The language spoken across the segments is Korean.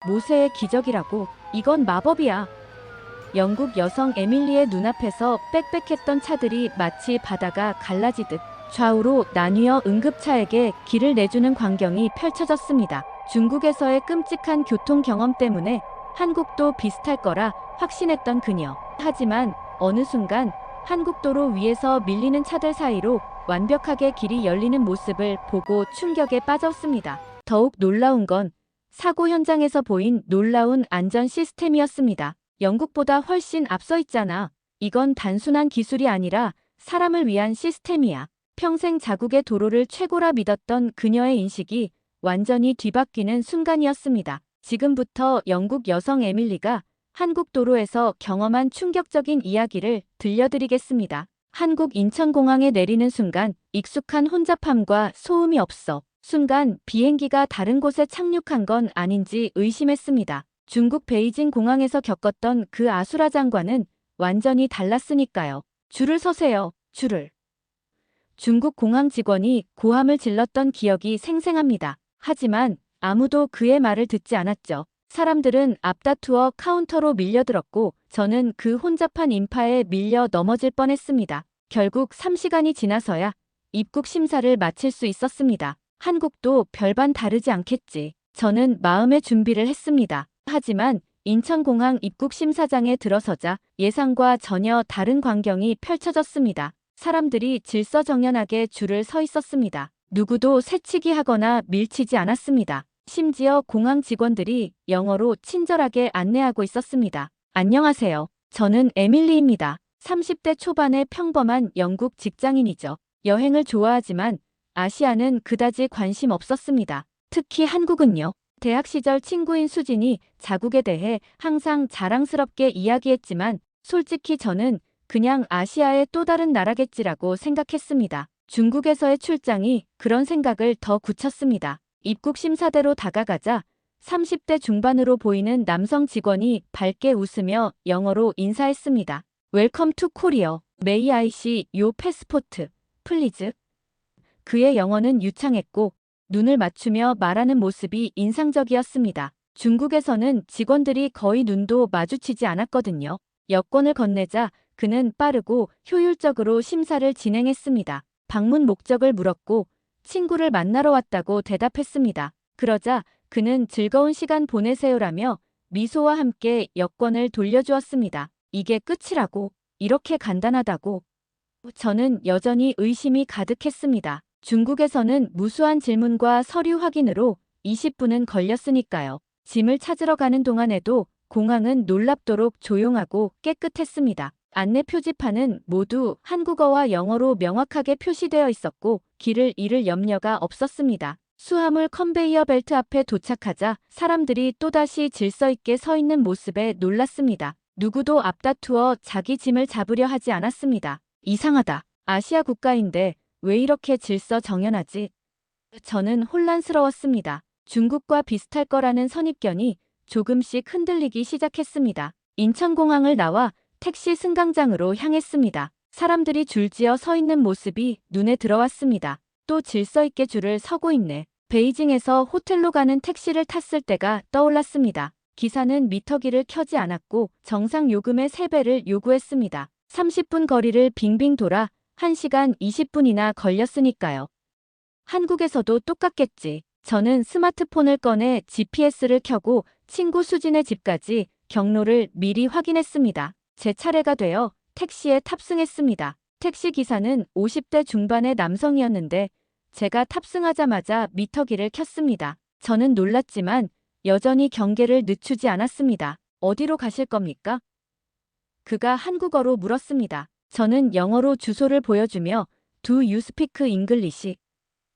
모세의 기적이라고. 이건 마법이야. 영국 여성 에밀리의 눈앞에서 빽빽했던 차들이 마치 바다가 갈라지듯 좌우로 나뉘어 응급차에게 길을 내주는 광경이 펼쳐졌습니다. 중국에서의 끔찍한 교통 경험 때문에 한국도 비슷할 거라 확신했던 그녀. 하지만 어느 순간 한국도로 위에서 밀리는 차들 사이로 완벽하게 길이 열리는 모습을 보고 충격에 빠졌습니다. 더욱 놀라운 건 사고 현장에서 보인 놀라운 안전 시스템이었습니다. 영국보다 훨씬 앞서 있잖아. 이건 단순한 기술이 아니라 사람을 위한 시스템이야. 평생 자국의 도로를 최고라 믿었던 그녀의 인식이 완전히 뒤바뀌는 순간이었습니다. 지금부터 영국 여성 에밀리가 한국 도로에서 경험한 충격적인 이야기를 들려드리겠습니다. 한국 인천공항에 내리는 순간 익숙한 혼잡함과 소음이 없어 순간 비행기가 다른 곳에 착륙한 건 아닌지 의심했습니다. 중국 베이징 공항에서 겪었던 그 아수라장과는 완전히 달랐으니까요. 줄을 서세요. 줄을. 중국 공항 직원이 고함을 질렀던 기억이 생생합니다. 하지만 아무도 그의 말을 듣지 않았죠. 사람들은 앞다투어 카운터로 밀려들었고 저는 그 혼잡한 인파에 밀려 넘어질 뻔했습니다. 결국 3시간이 지나서야 입국 심사를 마칠 수 있었습니다. 한국도 별반 다르지 않겠지. 저는 마음의 준비를 했습니다. 하지만 인천공항 입국 심사장에 들어서자 예상과 전혀 다른 광경이 펼쳐졌습니다. 사람들이 질서정연하게 줄을 서 있었습니다. 누구도 새치기 하거나 밀치지 않았습니다. 심지어 공항 직원들이 영어로 친절하게 안내하고 있었습니다. 안녕하세요. 저는 에밀리입니다. 30대 초반의 평범한 영국 직장인이죠. 여행을 좋아하지만 아시아는 그다지 관심 없었습니다. 특히 한국은요. 대학 시절 친구인 수진이 자국에 대해 항상 자랑스럽게 이야기했지만 솔직히 저는 그냥 아시아의 또 다른 나라겠지라고 생각했습니다. 중국에서의 출장이 그런 생각을 더 굳혔습니다. 입국 심사대로 다가가자 30대 중반으로 보이는 남성 직원이 밝게 웃으며 영어로 인사했습니다. 웰컴 투 코리어. May I see your passport, please? 그의 영어는 유창했고 눈을 맞추며 말하는 모습이 인상적이었습니다. 중국에서는 직원들이 거의 눈도 마주치지 않았거든요. 여권을 건네자 그는 빠르고 효율적으로 심사를 진행했습니다. 방문 목적을 물었고 친구를 만나러 왔다고 대답했습니다. 그러자 그는 즐거운 시간 보내세요라며 미소와 함께 여권을 돌려주었습니다. 이게 끝이라고? 이렇게 간단하다고? 저는 여전히 의심이 가득했습니다. 중국에서는 무수한 질문과 서류 확인으로 20분은 걸렸으니까요. 짐을 찾으러 가는 동안에도 공항은 놀랍도록 조용하고 깨끗했습니다. 안내 표지판은 모두 한국어와 영어로 명확하게 표시되어 있었고 길을 잃을 염려가 없었습니다. 수화물 컨베이어 벨트 앞에 도착하자 사람들이 또다시 질서 있게 서 있는 모습에 놀랐습니다. 누구도 앞다투어 자기 짐을 잡으려 하지 않았습니다. 이상하다. 아시아 국가인데 왜 이렇게 질서 정연하지? 저는 혼란스러웠습니다. 중국과 비슷할 거라는 선입견이 조금씩 흔들리기 시작했습니다. 인천공항을 나와 택시 승강장으로 향했습니다. 사람들이 줄지어 서 있는 모습이 눈에 들어왔습니다. 또 질서 있게 줄을 서고 있네. 베이징에서 호텔로 가는 택시를 탔을 때가 떠올랐습니다. 기사는 미터기를 켜지 않았고 정상 요금의 3배를 요구했습니다. 30분 거리를 빙빙 돌아 1시간 20분이나 걸렸으니까요. 한국에서도 똑같겠지. 저는 스마트폰을 꺼내 GPS를 켜고 친구 수진의 집까지 경로를 미리 확인했습니다. 제 차례가 되어 택시에 탑승했습니다. 택시 기사는 50대 중반의 남성이었는데 제가 탑승하자마자 미터기를 켰습니다. 저는 놀랐지만 여전히 경계를 늦추지 않았습니다. 어디로 가실 겁니까? 그가 한국어로 물었습니다. 저는 영어로 주소를 보여주며 Do you speak English?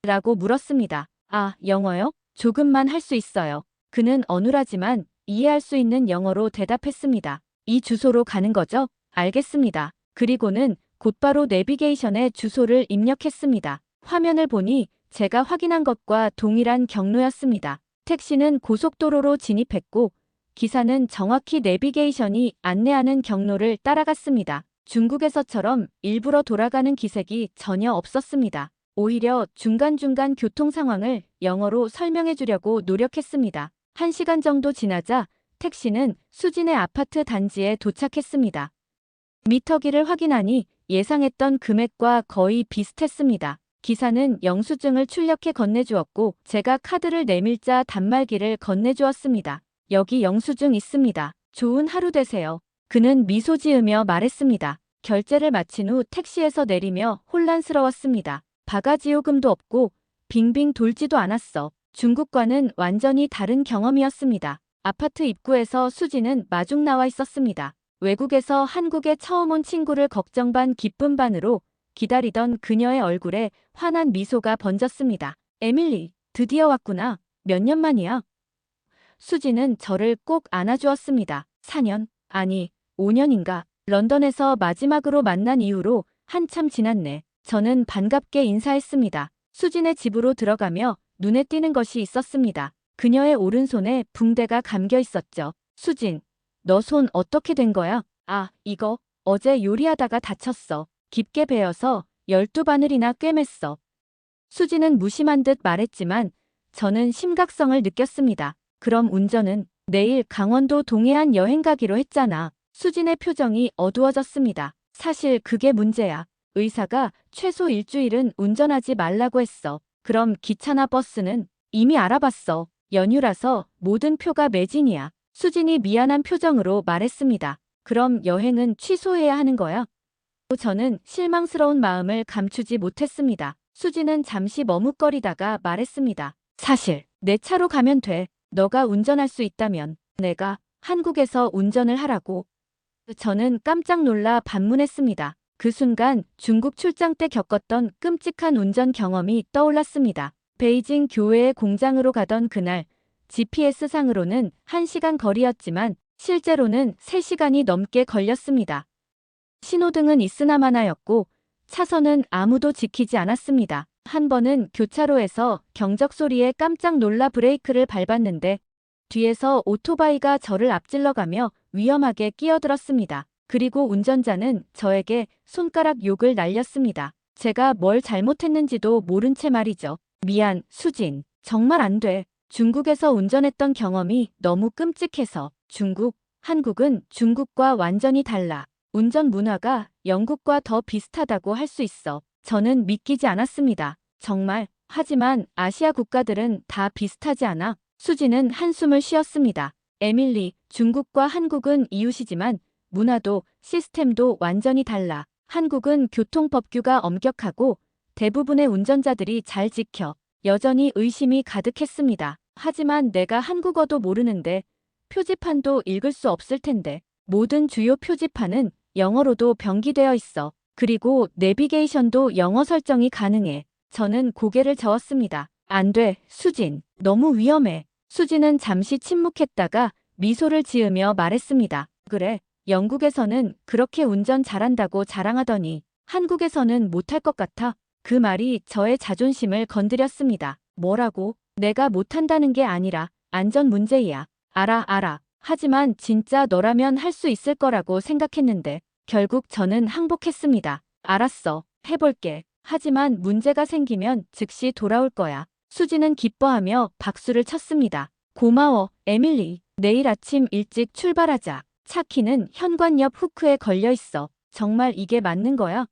라고 물었습니다. 아, 영어요? 조금만 할 수 있어요. 그는 어눌하지만 이해할 수 있는 영어로 대답했습니다. 이 주소로 가는 거죠? 알겠습니다. 그리고는 곧바로 내비게이션에 주소를 입력했습니다. 화면을 보니 제가 확인한 것과 동일한 경로였습니다. 택시는 고속도로로 진입했고 기사는 정확히 내비게이션이 안내하는 경로를 따라갔습니다. 중국에서처럼 일부러 돌아가는 기색이 전혀 없었습니다. 오히려 중간중간 교통 상황을 영어로 설명해 주려고 노력했습니다. 1시간 정도 지나자 택시는 수진의 아파트 단지에 도착했습니다. 미터기를 확인하니 예상했던 금액과 거의 비슷했습니다. 기사는 영수증을 출력해 건네주었고 제가 카드를 내밀자 단말기를 건네주었습니다. 여기 영수증 있습니다. 좋은 하루 되세요. 그는 미소 지으며 말했습니다. 결제를 마친 후 택시에서 내리며 혼란스러웠습니다. 바가지 요금도 없고 빙빙 돌지도 않았어. 중국과는 완전히 다른 경험이었습니다. 아파트 입구에서 수지는 마중 나와 있었습니다. 외국에서 한국에 처음 온 친구를 걱정 반 기쁨 반으로 기다리던 그녀의 얼굴에 환한 미소가 번졌습니다. 에밀리, 드디어 왔구나. 몇 년 만이야? 수지는 저를 꼭 안아주었습니다. 4년, 아니 5년인가. 런던에서 마지막으로 만난 이후로 한참 지났네. 저는 반갑게 인사했습니다. 수진의 집으로 들어가며 눈에 띄는 것이 있었습니다. 그녀의 오른손에 붕대가 감겨 있었죠. 수진, 너 손 어떻게 된 거야? 아, 이거 어제 요리하다가 다쳤어. 깊게 베어서 12바늘이나 꿰맸어. 수진은 무심한 듯 말했지만 저는 심각성을 느꼈습니다. 그럼 운전은? 내일 강원도 동해안 여행 가기로 했잖아. 수진의 표정이 어두워졌습니다. 사실 그게 문제야. 의사가 최소 일주일은 운전하지 말라고 했어. 그럼 기차나 버스는? 이미 알아봤어. 연휴라서 모든 표가 매진이야. 수진이 미안한 표정으로 말했습니다. 그럼 여행은 취소해야 하는 거야? 저는 실망스러운 마음을 감추지 못했습니다. 수진은 잠시 머뭇거리다가 말했습니다. 사실 내 차로 가면 돼. 너가 운전할 수 있다면. 내가 한국에서 운전을 하라고. 저는 깜짝 놀라 반문했습니다. 그 순간 중국 출장 때 겪었던 끔찍한 운전 경험이 떠올랐습니다. 베이징 교외의 공장으로 가던 그날 GPS상으로는 1시간 거리였지만 실제로는 3시간이 넘게 걸렸습니다. 신호등은 있으나마나였고 차선은 아무도 지키지 않았습니다. 한 번은 교차로에서 경적 소리에 깜짝 놀라 브레이크를 밟았는데 뒤에서 오토바이가 저를 앞질러가며 위험하게 끼어들었습니다. 그리고 운전자는 저에게 손가락 욕을 날렸습니다. 제가 뭘 잘못했는지도 모른 채 말이죠. 미안, 수진. 정말 안 돼. 중국에서 운전했던 경험이 너무 끔찍해서. 중국, 한국은 중국과 완전히 달라. 운전 문화가 영국과 더 비슷하다고 할 수 있어. 저는 믿기지 않았습니다. 정말. 하지만 아시아 국가들은 다 비슷하지 않아. 수지는 한숨을 쉬었습니다. 에밀리, 중국과 한국은 이웃이지만 문화도 시스템도 완전히 달라. 한국은 교통법규가 엄격하고 대부분의 운전자들이 잘 지켜. 여전히 의심이 가득했습니다. 하지만 내가 한국어도 모르는데 표지판도 읽을 수 없을 텐데. 모든 주요 표지판은 영어로도 병기되어 있어. 그리고 내비게이션도 영어 설정이 가능해. 저는 고개를 저었습니다. 안 돼, 수진. 너무 위험해. 수진은 잠시 침묵했다가 미소를 지으며 말했습니다. 그래, 영국에서는 그렇게 운전 잘한다고 자랑하더니 한국에서는 못할 것 같아. 그 말이 저의 자존심을 건드렸습니다. 뭐라고? 내가 못한다는 게 아니라 안전 문제야. 알아. 하지만 진짜 너라면 할 수 있을 거라고 생각했는데 결국 저는 항복했습니다. 알았어. 해볼게. 하지만 문제가 생기면 즉시 돌아올 거야. 수지는 기뻐하며 박수를 쳤습니다. 고마워, 에밀리. 내일 아침 일찍 출발하자. 차 키는 현관 옆 후크에 걸려 있어. 정말 이게 맞는 거야?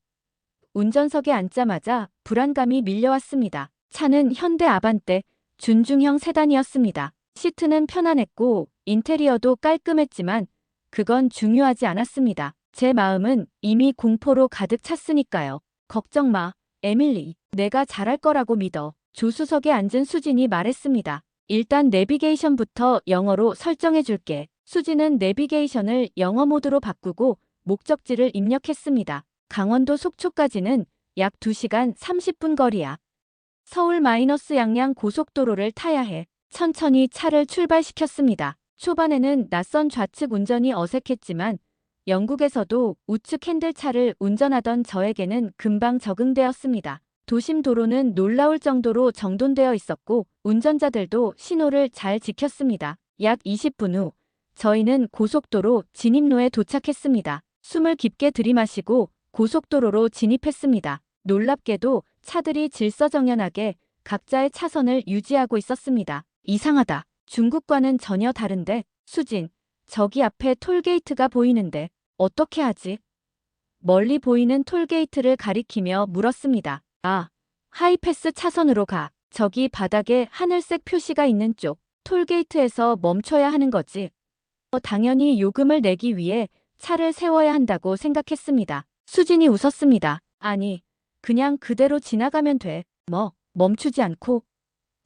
운전석에 앉자마자 불안감이 밀려왔습니다. 차는 현대 아반떼, 준중형 세단이었습니다. 시트는 편안했고 인테리어도 깔끔했지만 그건 중요하지 않았습니다. 제 마음은 이미 공포로 가득 찼으니까요. 걱정 마, 에밀리. 내가 잘할 거라고 믿어. 조수석에 앉은 수진이 말했습니다. 일단 내비게이션부터 영어로 설정해 줄게. 수진은 내비게이션을 영어 모드로 바꾸고 목적지를 입력했습니다. 강원도 속초까지는 약 2시간 30분 거리야. 서울 마이너스 양양 고속도로를 타야 해. 천천히 차를 출발시켰습니다. 초반에는 낯선 좌측 운전이 어색했지만 영국에서도 우측 핸들차를 운전하던 저에게는 금방 적응되었습니다. 도심 도로는 놀라울 정도로 정돈되어 있었고 운전자들도 신호를 잘 지켰습니다. 약 20분 후 저희는 고속도로 진입로에 도착했습니다. 숨을 깊게 들이마시고 고속도로로 진입했습니다. 놀랍게도 차들이 질서정연하게 각자의 차선을 유지하고 있었습니다. 이상하다. 중국과는 전혀 다른데, 수진, 저기 앞에 톨게이트가 보이는데, 어떻게 하지? 멀리 보이는 톨게이트를 가리키며 물었습니다. 아, 하이패스 차선으로 가. 저기 바닥에 하늘색 표시가 있는 쪽, 톨게이트에서 멈춰야 하는 거지. 당연히 요금을 내기 위해 차를 세워야 한다고 생각했습니다. 수진이 웃었습니다. 아니, 그냥 그대로 지나가면 돼. 뭐, 멈추지 않고.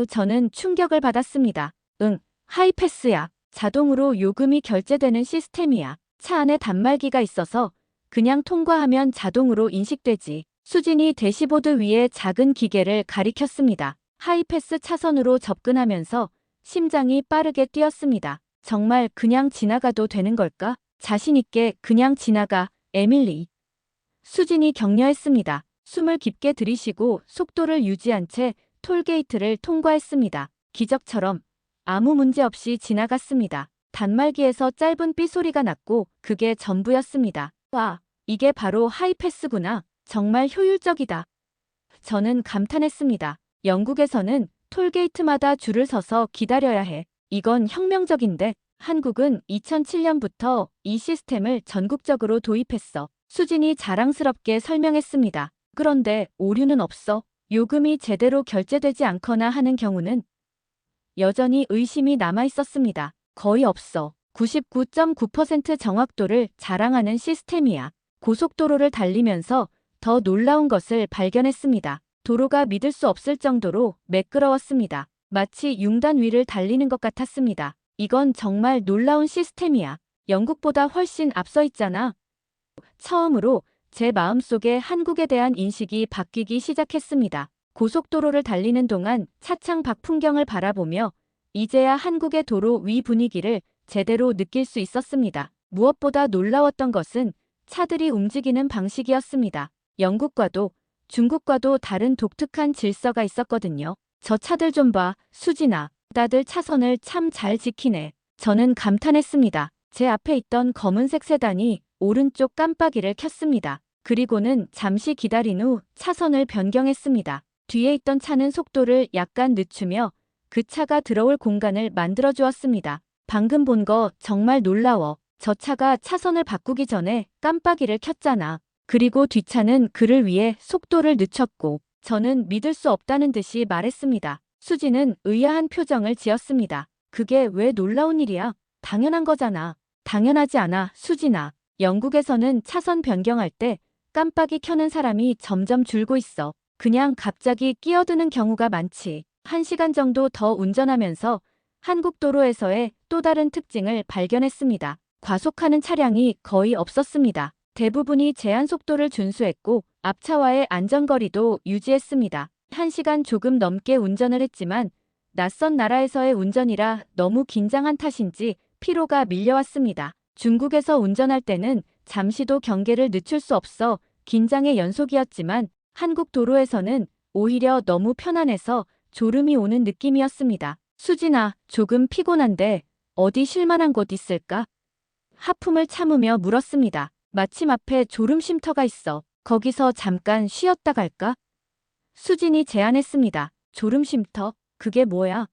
저는 충격을 받았습니다. 응, 하이패스야. 자동으로 요금이 결제되는 시스템이야. 차 안에 단말기가 있어서 그냥 통과하면 자동으로 인식되지. 수진이 대시보드 위에 작은 기계를 가리켰습니다. 하이패스 차선으로 접근하면서 심장이 빠르게 뛰었습니다. 정말 그냥 지나가도 되는 걸까? 자신 있게 그냥 지나가, 에밀리. 수진이 격려했습니다. 숨을 깊게 들이쉬고 속도를 유지한 채 톨게이트를 통과했습니다. 기적처럼 아무 문제 없이 지나갔습니다. 단말기에서 짧은 삐소리가 났고 그게 전부였습니다. 와, 이게 바로 하이패스구나. 정말 효율적이다. 저는 감탄했습니다. 영국에서는 톨게이트마다 줄을 서서 기다려야 해. 이건 혁명적인데 한국은 2007년부터 이 시스템을 전국적으로 도입했어. 수진이 자랑스럽게 설명했습니다. 그런데 오류는 없어. 요금이 제대로 결제되지 않거나 하는 경우는 여전히 의심이 남아 있었습니다. 거의 없어. 99.9% 정확도를 자랑하는 시스템이야. 고속도로를 달리면서 더 놀라운 것을 발견했습니다. 도로가 믿을 수 없을 정도로 매끄러웠습니다. 마치 융단 위를 달리는 것 같았습니다. 이건 정말 놀라운 시스템이야. 영국보다 훨씬 앞서 있잖아. 처음으로 제 마음속에 한국에 대한 인식이 바뀌기 시작했습니다. 고속도로를 달리는 동안 차창 밖 풍경을 바라보며 이제야 한국의 도로 위 분위기를 제대로 느낄 수 있었습니다. 무엇보다 놀라웠던 것은 차들이 움직이는 방식이었습니다. 영국과도 중국과도 다른 독특한 질서가 있었거든요. 저 차들 좀 봐, 수진아. 다들 차선을 참 잘 지키네. 저는 감탄했습니다. 제 앞에 있던 검은색 세단이 오른쪽 깜빡이를 켰습니다. 그리고는 잠시 기다린 후 차선을 변경했습니다. 뒤에 있던 차는 속도를 약간 늦추며 그 차가 들어올 공간을 만들어 주었습니다. 방금 본 거 정말 놀라워. 저 차가 차선을 바꾸기 전에 깜빡이를 켰잖아. 그리고 뒷차는 그를 위해 속도를 늦췄고 저는 믿을 수 없다는 듯이 말했습니다. 수지는 의아한 표정을 지었습니다. 그게 왜 놀라운 일이야? 당연한 거잖아. 당연하지 않아, 수진아. 영국에서는 차선 변경할 때 깜빡이 켜는 사람이 점점 줄고 있어. 그냥 갑자기 끼어드는 경우가 많지. 1시간 정도 더 운전하면서 한국 도로에서의 또 다른 특징을 발견했습니다. 과속하는 차량이 거의 없었습니다. 대부분이 제한 속도를 준수했고 앞차와의 안전거리도 유지했습니다. 1시간 조금 넘게 운전을 했지만 낯선 나라에서의 운전이라 너무 긴장한 탓인지 피로가 밀려왔습니다. 중국에서 운전할 때는 잠시도 경계를 늦출 수 없어 긴장의 연속이었지만 한국 도로에서는 오히려 너무 편안해서 졸음이 오는 느낌이었습니다. 수진아, 조금 피곤한데 어디 쉴만한 곳 있을까? 하품을 참으며 물었습니다. 마침 앞에 졸음 쉼터가 있어. 거기서 잠깐 쉬었다 갈까? 수진이 제안했습니다. 졸음 쉼터? 그게 뭐야?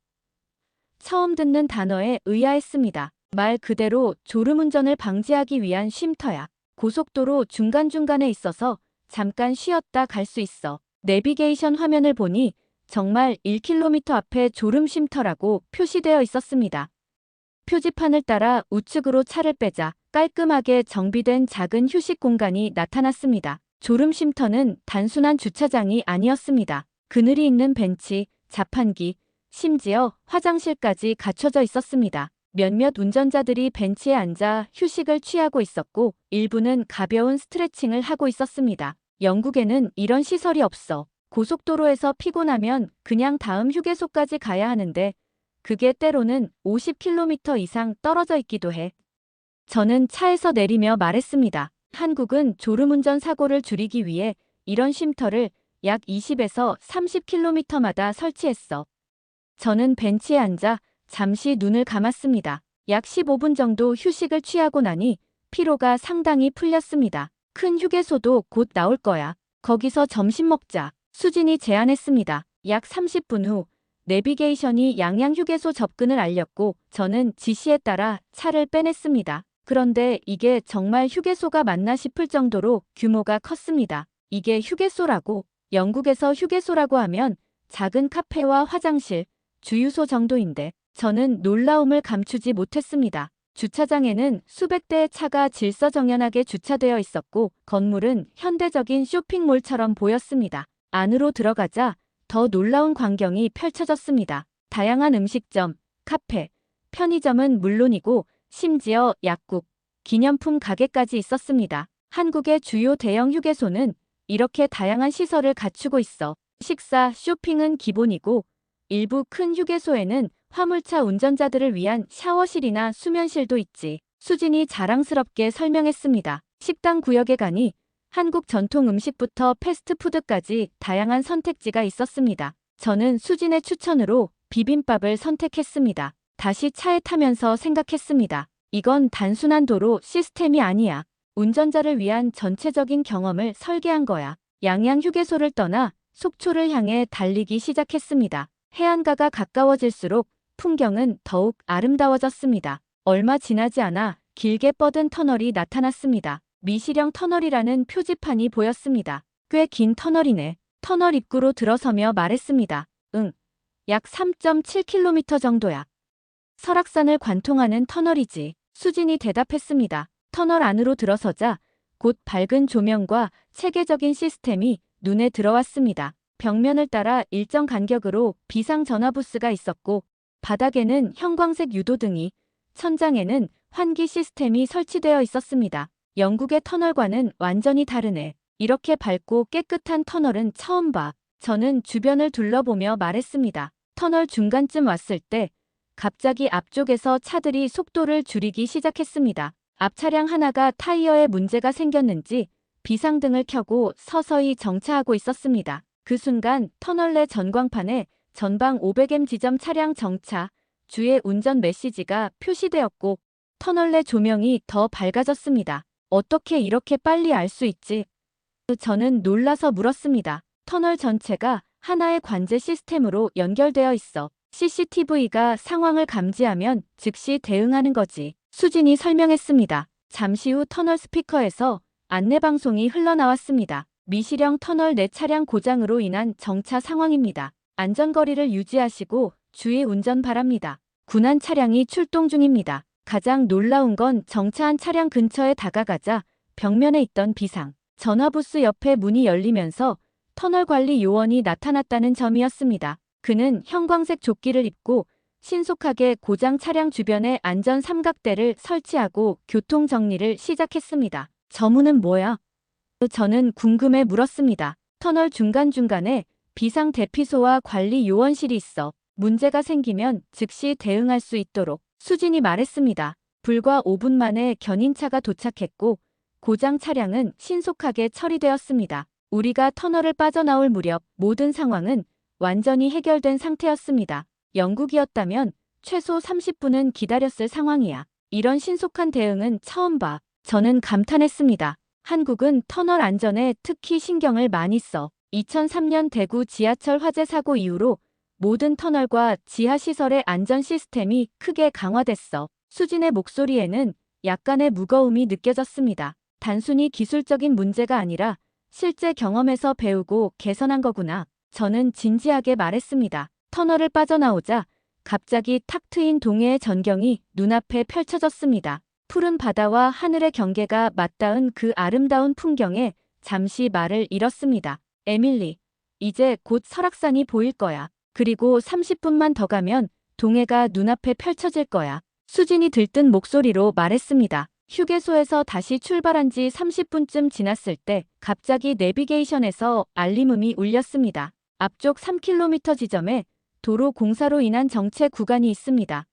처음 듣는 단어에 의아했습니다. 말 그대로 졸음운전을 방지하기 위한 쉼터야. 고속도로 중간중간에 있어서 잠깐 쉬었다 갈 수 있어. 내비게이션 화면을 보니 정말 1km 앞에 졸음 쉼터라고 표시되어 있었습니다. 표지판을 따라 우측으로 차를 빼자 깔끔하게 정비된 작은 휴식 공간이 나타났습니다. 졸음 쉼터는 단순한 주차장이 아니었습니다. 그늘이 있는 벤치, 자판기, 심지어 화장실까지 갖춰져 있었습니다. 몇몇 운전자들이 벤치에 앉아 휴식을 취하고 있었고 일부는 가벼운 스트레칭을 하고 있었습니다. 영국에는 이런 시설이 없어. 고속도로에서 피곤하면 그냥 다음 휴게소까지 가야 하는데 그게 때로는 50km 이상 떨어져 있기도 해. 저는 차에서 내리며 말했습니다. 한국은 졸음운전 사고를 줄이기 위해 이런 쉼터를 약 20에서 30km마다 설치했어. 저는 벤치에 앉아 잠시 눈을 감았습니다. 약 15분 정도 휴식을 취하고 나니 피로가 상당히 풀렸습니다. 큰 휴게소도 곧 나올 거야. 거기서 점심 먹자. 수진이 제안했습니다. 약 30분 후 내비게이션이 양양 휴게소 접근을 알렸고 저는 지시에 따라 차를 빼냈습니다. 그런데 이게 정말 휴게소가 맞나 싶을 정도로 규모가 컸습니다. 이게 휴게소라고? 영국에서 휴게소라고 하면 작은 카페와 화장실, 주유소 정도인데 저는 놀라움을 감추지 못했습니다. 주차장에는 수백 대의 차가 질서정연하게 주차되어 있었고 건물은 현대적인 쇼핑몰처럼 보였습니다. 안으로 들어가자 더 놀라운 광경이 펼쳐졌습니다. 다양한 음식점, 카페, 편의점은 물론이고 심지어 약국, 기념품 가게까지 있었습니다. 한국의 주요 대형 휴게소는 이렇게 다양한 시설을 갖추고 있어 식사, 쇼핑은 기본이고 일부 큰 휴게소에는 화물차 운전자들을 위한 샤워실이나 수면실도 있지. 수진이 자랑스럽게 설명했습니다. 식당 구역에 가니 한국 전통 음식부터 패스트푸드까지 다양한 선택지가 있었습니다. 저는 수진의 추천으로 비빔밥을 선택했습니다. 다시 차에 타면서 생각했습니다. 이건 단순한 도로 시스템이 아니야. 운전자를 위한 전체적인 경험을 설계한 거야. 양양 휴게소를 떠나 속초를 향해 달리기 시작했습니다. 해안가가 가까워질수록 풍경은 더욱 아름다워졌습니다. 얼마 지나지 않아 길게 뻗은 터널이 나타났습니다. 미시령 터널이라는 표지판이 보였습니다. 꽤 긴 터널이네. 터널 입구로 들어서며 말했습니다. 응. 약 3.7km 정도야. 설악산을 관통하는 터널이지. 수진이 대답했습니다. 터널 안으로 들어서자 곧 밝은 조명과 체계적인 시스템이 눈에 들어왔습니다. 벽면을 따라 일정 간격으로 비상 전화 부스가 있었고 바닥에는 형광색 유도등이, 천장에는 환기 시스템이 설치되어 있었습니다. 영국의 터널과는 완전히 다르네. 이렇게 밝고 깨끗한 터널은 처음 봐. 저는 주변을 둘러보며 말했습니다. 터널 중간쯤 왔을 때 갑자기 앞쪽에서 차들이 속도를 줄이기 시작했습니다. 앞 차량 하나가 타이어에 문제가 생겼는지 비상등을 켜고 서서히 정차하고 있었습니다. 그 순간 터널 내 전광판에 전방 500m 지점 차량 정차, 주의 운전 메시지가 표시되었고 터널 내 조명이 더 밝아졌습니다. 어떻게 이렇게 빨리 알 수 있지? 저는 놀라서 물었습니다. 터널 전체가 하나의 관제 시스템으로 연결되어 있어. CCTV가 상황을 감지하면 즉시 대응하는 거지. 수진이 설명했습니다. 잠시 후 터널 스피커에서 안내방송이 흘러나왔습니다. 미시령 터널 내 차량 고장으로 인한 정차 상황입니다. 안전거리를 유지하시고 주의 운전 바랍니다. 군안 차량이 출동 중입니다. 가장 놀라운 건 정차한 차량 근처에 다가가자 벽면에 있던 비상 전화부스 옆에 문이 열리면서 터널관리 요원이 나타났다는 점이었습니다. 그는 형광색 조끼를 입고 신속하게 고장 차량 주변에 안전 삼각대를 설치하고 교통 정리를 시작했습니다. 저 문은 뭐야? 저는 궁금해 물었습니다. 터널 중간중간에 비상 대피소와 관리 요원실이 있어. 문제가 생기면 즉시 대응할 수 있도록 수진이 말했습니다. 불과 5분 만에 견인차가 도착했고 고장 차량은 신속하게 처리되었습니다. 우리가 터널을 빠져나올 무렵 모든 상황은 완전히 해결된 상태였습니다. 영국이었다면 최소 30분은 기다렸을 상황이야. 이런 신속한 대응은 처음 봐. 저는 감탄했습니다. 한국은 터널 안전에 특히 신경을 많이 써. 2003년 대구 지하철 화재 사고 이후로 모든 터널과 지하시설의 안전 시스템이 크게 강화됐어. 수진의 목소리에는 약간의 무거움이 느껴졌습니다. 단순히 기술적인 문제가 아니라 실제 경험에서 배우고 개선한 거구나. 저는 진지하게 말했습니다. 터널을 빠져나오자 갑자기 탁 트인 동해의 전경이 눈앞에 펼쳐졌습니다. 푸른 바다와 하늘의 경계가 맞닿은 그 아름다운 풍경에 잠시 말을 잃었습니다. 에밀리, 이제 곧 설악산이 보일 거야. 그리고 30분만 더 가면 동해가 눈앞에 펼쳐질 거야. 수진이 들뜬 목소리로 말했습니다. 휴게소에서 다시 출발한 지 30분쯤 지났을 때 갑자기 내비게이션에서 알림음이 울렸습니다. 앞쪽 3km 지점에 도로 공사로 인한 정체 구간이 있습니다.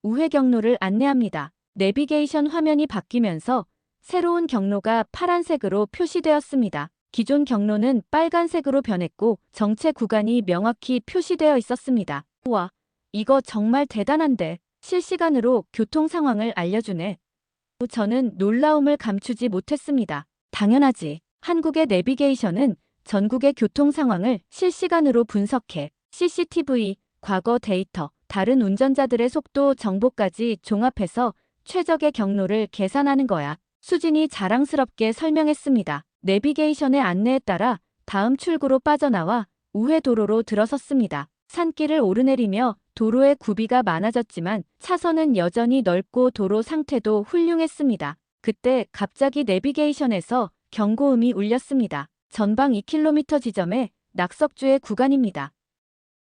우회 경로를 안내합니다. 내비게이션 화면이 바뀌면서 새로운 경로가 파란색으로 표시되었습니다. 기존 경로는 빨간색으로 변했고 정체 구간이 명확히 표시되어 있었습니다. 우와, 이거 정말 대단한데. 실시간으로 교통 상황을 알려주네. 저는 놀라움을 감추지 못했습니다. 당연하지. 한국의 내비게이션은 전국의 교통 상황을 실시간으로 분석해 CCTV, 과거 데이터, 다른 운전자들의 속도 정보까지 종합해서 최적의 경로를 계산하는 거야. 수진이 자랑스럽게 설명했습니다. 내비게이션의 안내에 따라 다음 출구로 빠져나와 우회 도로로 들어섰습니다. 산길을 오르내리며 도로에 구비가 많아졌지만 차선은 여전히 넓고 도로 상태도 훌륭했습니다. 그때 갑자기 내비게이션에서 경고음이 울렸습니다. 전방 2km 지점에 낙석주의 구간입니다.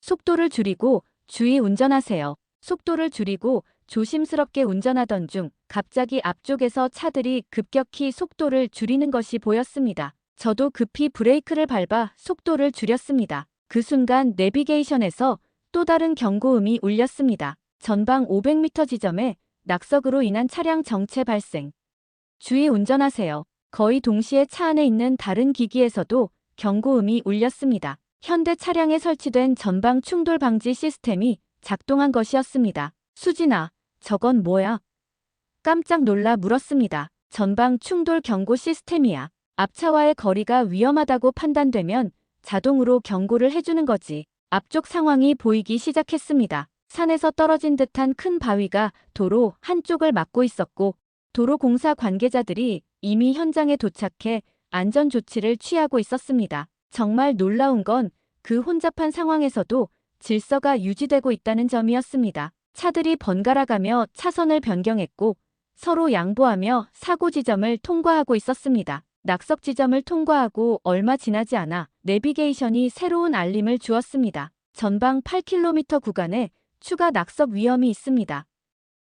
속도를 줄이고 주의 운전하세요. 속도를 줄이고 조심스럽게 운전하던 중 갑자기 앞쪽에서 차들이 급격히 속도를 줄이는 것이 보였습니다. 저도 급히 브레이크를 밟아 속도를 줄였습니다. 그 순간 내비게이션에서 또 다른 경고음이 울렸습니다. 전방 500m 지점에 낙석으로 인한 차량 정체 발생. 주의 운전하세요. 거의 동시에 차 안에 있는 다른 기기에서도 경고음이 울렸습니다. 현대 차량에 설치된 전방 충돌 방지 시스템이 작동한 것이었습니다. 수진아, 저건 뭐야? 깜짝 놀라 물었습니다. 전방 충돌 경고 시스템이야. 앞차와의 거리가 위험하다고 판단되면 자동으로 경고를 해주는 거지. 앞쪽 상황이 보이기 시작했습니다. 산에서 떨어진 듯한 큰 바위가 도로 한쪽을 막고 있었고 도로공사 관계자들이 이미 현장에 도착해 안전조치를 취하고 있었습니다. 정말 놀라운 건 그 혼잡한 상황에서도 질서가 유지되고 있다는 점이었습니다. 차들이 번갈아가며 차선을 변경했고 서로 양보하며 사고 지점을 통과하고 있었습니다. 낙석 지점을 통과하고 얼마 지나지 않아 내비게이션이 새로운 알림을 주었습니다. 전방 8km 구간에 추가 낙석 위험이 있습니다.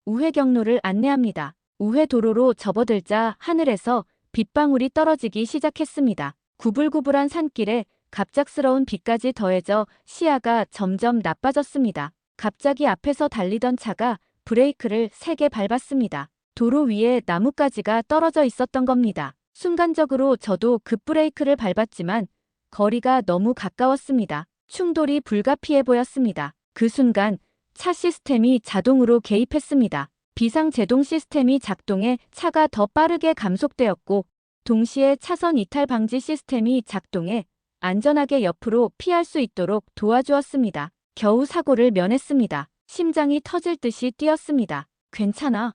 우회 경로를 안내합니다. 우회 도로로 접어들자 하늘에서 빗방울이 떨어지기 시작했습니다. 구불구불한 산길에 갑작스러운 비까지 더해져 시야가 점점 나빠졌습니다. 갑자기 앞에서 달리던 차가 브레이크를 세게 밟았습니다. 도로 위에 나뭇가지가 떨어져 있었던 겁니다. 순간적으로 저도 급브레이크를 밟았지만 거리가 너무 가까웠습니다. 충돌이 불가피해 보였습니다. 그 순간 차 시스템이 자동으로 개입했습니다. 비상제동 시스템이 작동해 차가 더 빠르게 감속되었고 동시에 차선 이탈 방지 시스템이 작동해 안전하게 옆으로 피할 수 있도록 도와주었습니다. 겨우 사고를 면했습니다. 심장이 터질 듯이 뛰었습니다. 괜찮아?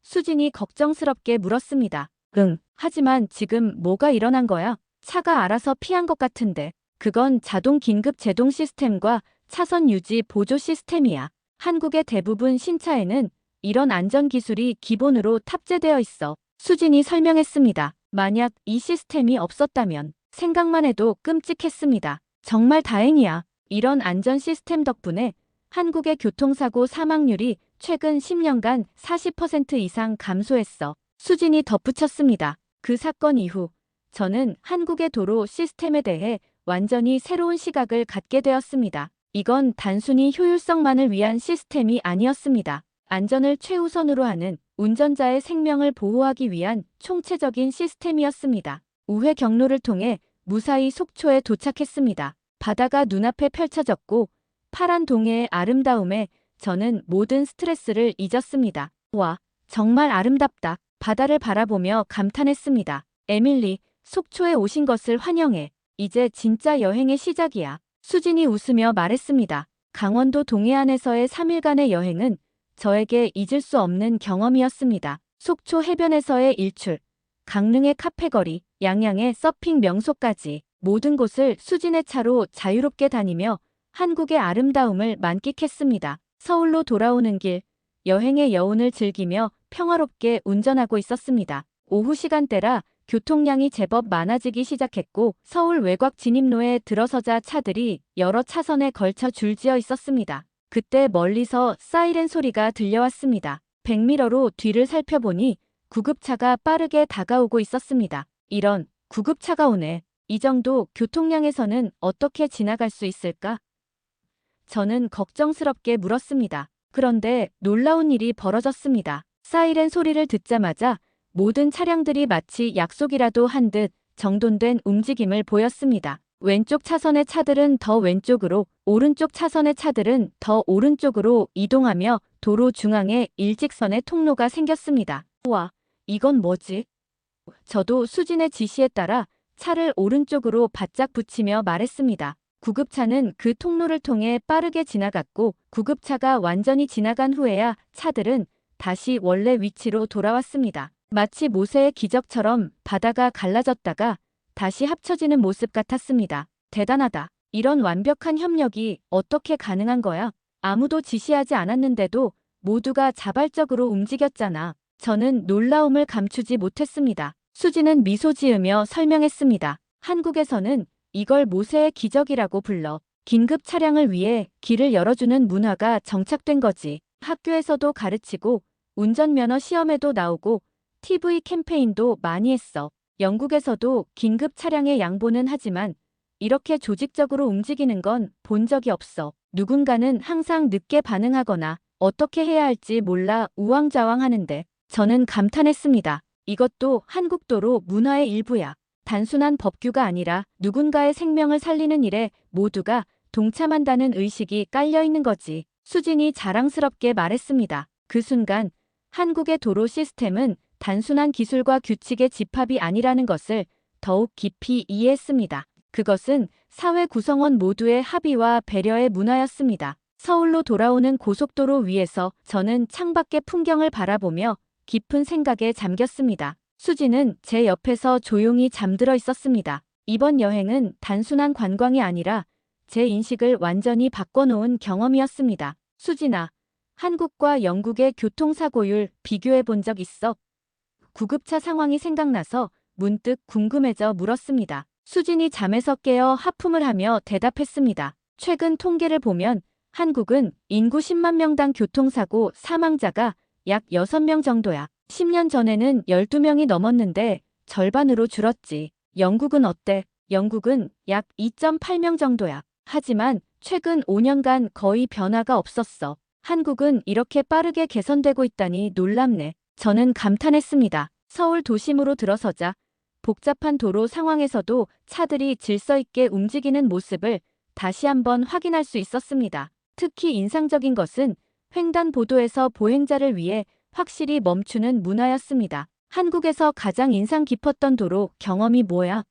수진이 걱정스럽게 물었습니다. 응, 하지만 지금 뭐가 일어난 거야? 차가 알아서 피한 것 같은데. 그건 자동 긴급 제동 시스템과 차선 유지 보조 시스템이야. 한국의 대부분 신차에는 이런 안전기술이 기본으로 탑재되어 있어. 수진이 설명했습니다. 만약 이 시스템이 없었다면 생각만 해도 끔찍했습니다. 정말 다행이야. 이런 안전 시스템 덕분에 한국의 교통사고 사망률이 최근 10년간 40% 이상 감소했어. 수진이 덧붙였습니다. 그 사건 이후 저는 한국의 도로 시스템에 대해 완전히 새로운 시각을 갖게 되었습니다. 이건 단순히 효율성만을 위한 시스템이 아니었습니다. 안전을 최우선으로 하는 운전자의 생명을 보호하기 위한 총체적인 시스템이었습니다. 우회 경로를 통해 무사히 속초에 도착했습니다. 바다가 눈앞에 펼쳐졌고 파란 동해의 아름다움에 저는 모든 스트레스를 잊었습니다. 와, 정말 아름답다. 바다를 바라보며 감탄했습니다. 에밀리, 속초에 오신 것을 환영해. 이제 진짜 여행의 시작이야. 수진이 웃으며 말했습니다. 강원도 동해안에서의 3일간의 여행은 저에게 잊을 수 없는 경험이었습니다. 속초 해변에서의 일출, 강릉의 카페거리, 양양의 서핑 명소까지 모든 곳을 수진의 차로 자유롭게 다니며 한국의 아름다움을 만끽했습니다. 서울로 돌아오는 길, 여행의 여운을 즐기며 평화롭게 운전하고 있었습니다. 오후 시간대라 교통량이 제법 많아지기 시작했고 서울 외곽 진입로에 들어서자 차들이 여러 차선에 걸쳐 줄지어 있었습니다. 그때 멀리서 사이렌 소리가 들려왔습니다. 백미러로 뒤를 살펴보니 구급차가 빠르게 다가오고 있었습니다. 이런, 구급차가 오네. 이 정도 교통량에서는 어떻게 지나갈 수 있을까? 저는 걱정스럽게 물었습니다. 그런데 놀라운 일이 벌어졌습니다. 사이렌 소리를 듣자마자 모든 차량들이 마치 약속이라도 한 듯 정돈된 움직임을 보였습니다. 왼쪽 차선의 차들은 더 왼쪽으로, 오른쪽 차선의 차들은 더 오른쪽으로 이동하며 도로 중앙에 일직선의 통로가 생겼습니다. 우와, 이건 뭐지? 저도 수진의 지시에 따라 차를 오른쪽으로 바짝 붙이며 말했습니다. 구급차는 그 통로를 통해 빠르게 지나갔고 구급차가 완전히 지나간 후에야 차들은 다시 원래 위치로 돌아왔습니다. 마치 모세의 기적처럼 바다가 갈라졌다가 다시 합쳐지는 모습 같았습니다. 대단하다. 이런 완벽한 협력이 어떻게 가능한 거야? 아무도 지시하지 않았는데도 모두가 자발적으로 움직였잖아. 저는 놀라움을 감추지 못했습니다. 수지는 미소 지으며 설명했습니다. 한국에서는 이걸 모세의 기적이라고 불러. 긴급 차량을 위해 길을 열어주는 문화가 정착된 거지. 학교에서도 가르치고 운전면허 시험에도 나오고 TV 캠페인도 많이 했어. 영국에서도 긴급 차량의 양보는 하지만 이렇게 조직적으로 움직이는 건 본 적이 없어. 누군가는 항상 늦게 반응하거나 어떻게 해야 할지 몰라 우왕좌왕하는데 저는 감탄했습니다. 이것도 한국도로 문화의 일부야. 단순한 법규가 아니라 누군가의 생명을 살리는 일에 모두가 동참한다는 의식이 깔려있는 거지. 수진이 자랑스럽게 말했습니다. 그 순간 한국의 도로 시스템은 단순한 기술과 규칙의 집합이 아니라는 것을 더욱 깊이 이해했습니다. 그것은 사회 구성원 모두의 합의와 배려의 문화였습니다. 서울로 돌아오는 고속도로 위에서 저는 창밖의 풍경을 바라보며 깊은 생각에 잠겼습니다. 수지는 제 옆에서 조용히 잠들어 있었습니다. 이번 여행은 단순한 관광이 아니라 제 인식을 완전히 바꿔놓은 경험이었습니다. 수진아, 한국과 영국의 교통사고율 비교해 본 적 있어? 구급차 상황이 생각나서 문득 궁금해져 물었습니다. 수진이 잠에서 깨어 하품을 하며 대답했습니다. 최근 통계를 보면 한국은 인구 10만 명당 교통사고 사망자가 약 6명 정도야. 10년 전에는 12명이 넘었는데 절반으로 줄었지. 영국은 어때? 영국은 약 2.8명 정도야. 하지만 최근 5년간 거의 변화가 없었어. 한국은 이렇게 빠르게 개선되고 있다니 놀랍네. 저는 감탄했습니다. 서울 도심으로 들어서자 복잡한 도로 상황에서도 차들이 질서 있게 움직이는 모습을 다시 한번 확인할 수 있었습니다. 특히 인상적인 것은 횡단보도에서 보행자를 위해 확실히 멈추는 문화였습니다. 한국에서 가장 인상 깊었던 도로 경험이 뭐야?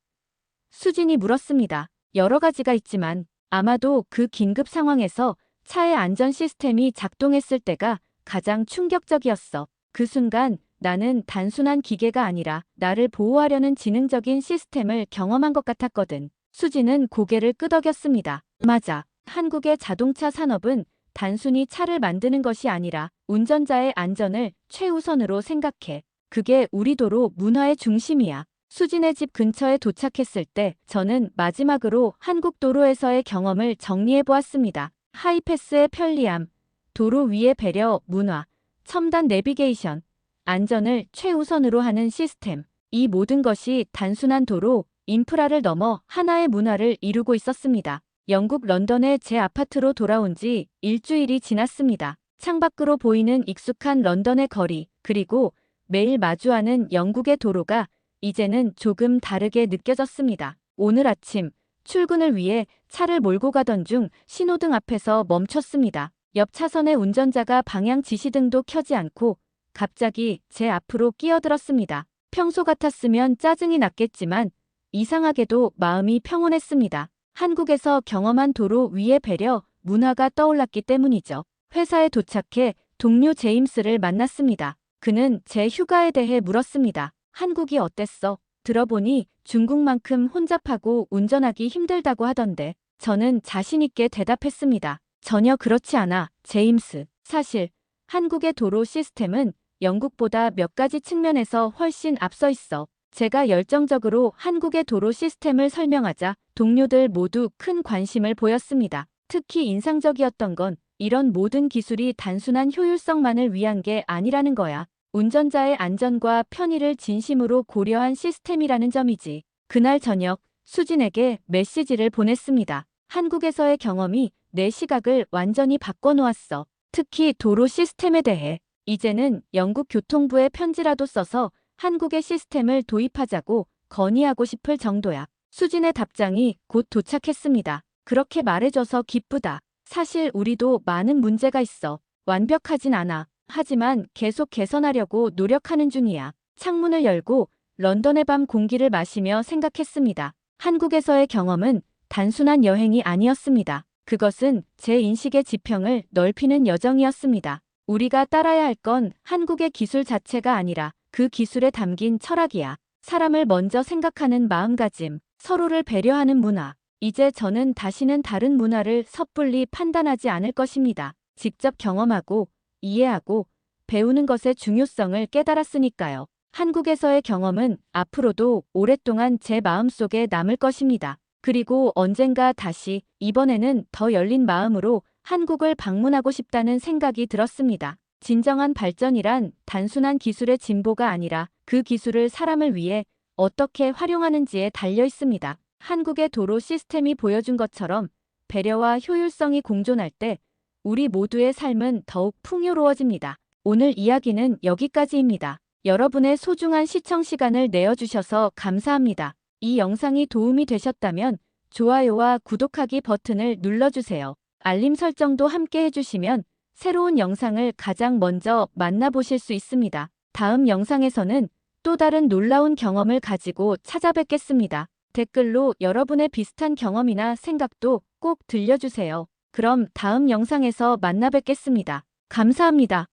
수진이 물었습니다. 여러 가지가 있지만 아마도 그 긴급 상황에서 차의 안전 시스템이 작동했을 때가 가장 충격적이었어. 그 순간 나는 단순한 기계가 아니라 나를 보호하려는 지능적인 시스템을 경험한 것 같았거든. 수지는 고개를 끄덕였습니다. 맞아. 한국의 자동차 산업은 단순히 차를 만드는 것이 아니라 운전자의 안전을 최우선으로 생각해. 그게 우리 도로 문화의 중심이야. 수진의 집 근처에 도착했을 때 저는 마지막으로 한국 도로에서의 경험을 정리해 보았습니다. 하이패스의 편리함, 도로 위의 배려, 문화, 첨단 내비게이션, 안전을 최우선으로 하는 시스템. 이 모든 것이 단순한 도로, 인프라를 넘어 하나의 문화를 이루고 있었습니다. 영국 런던의 제 아파트로 돌아온 지 일주일이 지났습니다. 창밖으로 보이는 익숙한 런던의 거리, 그리고 매일 마주하는 영국의 도로가 이제는 조금 다르게 느껴졌습니다. 오늘 아침 출근을 위해 차를 몰고 가던 중 신호등 앞에서 멈췄습니다. 옆 차선의 운전자가 방향 지시등도 켜지 않고 갑자기 제 앞으로 끼어들었습니다. 평소 같았으면 짜증이 났겠지만 이상하게도 마음이 평온했습니다. 한국에서 경험한 도로 위의 배려, 문화가 떠올랐기 때문이죠. 회사에 도착해 동료 제임스를 만났습니다. 그는 제 휴가에 대해 물었습니다. 한국이 어땠어? 들어보니 중국만큼 혼잡하고 운전하기 힘들다고 하던데. 저는 자신있게 대답했습니다. 전혀 그렇지 않아, 제임스. 사실 한국의 도로 시스템은 영국보다 몇 가지 측면에서 훨씬 앞서 있어. 제가 열정적으로 한국의 도로 시스템을 설명하자 동료들 모두 큰 관심을 보였습니다. 특히 인상적이었던 건 이런 모든 기술이 단순한 효율성만을 위한 게 아니라는 거야. 운전자의 안전과 편의를 진심으로 고려한 시스템이라는 점이지. 그날 저녁 수진에게 메시지를 보냈습니다. 한국에서의 경험이 내 시각을 완전히 바꿔놓았어. 특히 도로 시스템에 대해. 이제는 영국 교통부에 편지라도 써서 한국의 시스템을 도입하자고 건의하고 싶을 정도야. 수진의 답장이 곧 도착했습니다. 그렇게 말해줘서 기쁘다. 사실 우리도 많은 문제가 있어. 완벽하진 않아. 하지만 계속 개선하려고 노력하는 중이야. 창문을 열고 런던의 밤 공기를 마시며 생각했습니다. 한국에서의 경험은 단순한 여행이 아니었습니다. 그것은 제 인식의 지평을 넓히는 여정이었습니다. 우리가 따라야 할 건 한국의 기술 자체가 아니라 그 기술에 담긴 철학이야. 사람을 먼저 생각하는 마음가짐, 서로를 배려하는 문화. 이제 저는 다시는 다른 문화를 섣불리 판단하지 않을 것입니다. 직접 경험하고 이해하고 배우는 것의 중요성을 깨달았으니까요. 한국에서의 경험은 앞으로도 오랫동안 제 마음속에 남을 것입니다. 그리고 언젠가 다시, 이번에는 더 열린 마음으로 한국을 방문하고 싶다는 생각이 들었습니다. 진정한 발전이란 단순한 기술의 진보가 아니라 그 기술을 사람을 위해 어떻게 활용하는지에 달려 있습니다. 한국의 도로 시스템이 보여준 것처럼 배려와 효율성이 공존할 때 우리 모두의 삶은 더욱 풍요로워집니다. 오늘 이야기는 여기까지입니다. 여러분의 소중한 시청 시간을 내어주셔서 감사합니다. 이 영상이 도움이 되셨다면 좋아요와 구독하기 버튼을 눌러주세요. 알림 설정도 함께 해주시면 새로운 영상을 가장 먼저 만나보실 수 있습니다. 다음 영상에서는 또 다른 놀라운 경험을 가지고 찾아뵙겠습니다. 댓글로 여러분의 비슷한 경험이나 생각도 꼭 들려주세요. 그럼 다음 영상에서 만나 뵙겠습니다. 감사합니다.